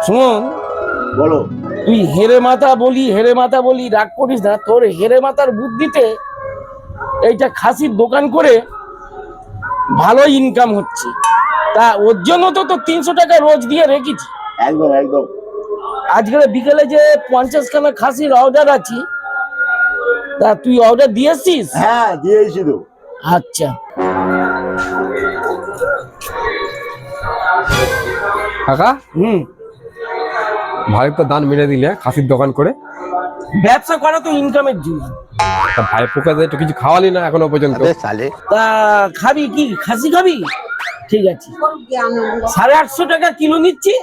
শোন, বলো। তুই হেরে মাথা বলি রাগ করিস না। তোর হেরে মাথার বুদ্ধিতে এইটা খাসির দোকান করে ভালো ইনকাম হচ্ছে। তা ওর জন্য তো 300 টাকা রোজ দিয়ে রেখেছি। একদম একদম। আজকে বিকেলে যে 50 খানা খাসির অর্ডার আছে, তা তুই অর্ডার দিয়েছিস? হ্যাঁ দিয়েছি তো। আচ্ছা। কাকা, হুম, ভাই তো দান মেরে দিলে খাসির দোকান করে। ব্যবসা করা তো ইনকামের জন্য। তা ভাই পোকাতে একটু কিছু খাওয়ালি না এখনো পর্যন্ত। তা খাবি কি? খাসি খাবি? ঠিক আছে, 850 টাকা কিলো নিচ্ছি,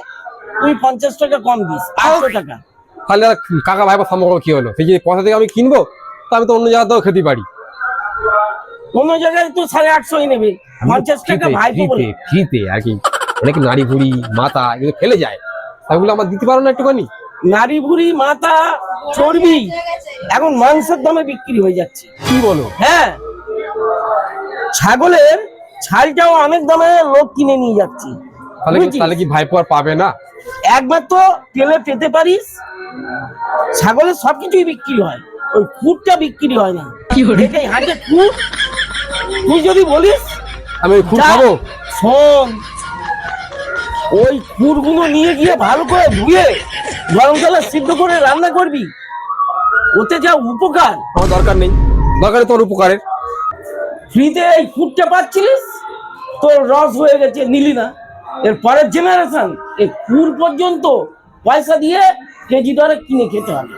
তুই 50 টাকা কম দিস, 800 টাকা। তাহলে আর কাকা ভাই সম্পর্ক কি হলো? সেই যে পয়সা থেকে আমি কিনবো, তা আমি তো অন্য জায়গাতেও খেতে পারি। অন্য জায়গায় তো 850 নেবে, 50 টাকা ভাই তো বলে। ফ্রিতে আর কি, অনেক নাড়ি ভুড়ি মাথা এগুলো ফেলে যায়, সেগুলো আমার দিতে পারো না একটুখানি? নাড়ি ভুড়ি মাথা চর্বি এখন মাংসের দামে বিক্রি হয়ে যাচ্ছে। কি বলো? হ্যাঁ, ছাগলের ছালটাও অনেক দামে লোক কিনে নিয়ে যাচ্ছে। তাহলে কি ভাইপো আর পাবে না? একবার তো তেলে পেতে পারিস, ছাগলের সবকিছুই বিক্রি হয়, ওই খুঁটটা বিক্রি হয় না। এটাই হাটে খুঁট। তুই যদি বলিস আমি ওই খুব খাবো? শোন, ওই খুঁটগুলো নিয়ে গিয়ে ভালো করে ধুয়ে গরম জলে সিদ্ধ করে রান্না করবি, ওতে যা উপকার। আমার দরকার নেই, দরকার নেই তোর উপকারের। ফ্রিতে এই খুঁটটা পাচ্ছিলিস, তোর রস হয়ে গেছে, নিলি না। এর পরের জেনারেশন এই খুর পর্যন্ত পয়সা দিয়ে কেজি দরে কিনে খেতে হবে।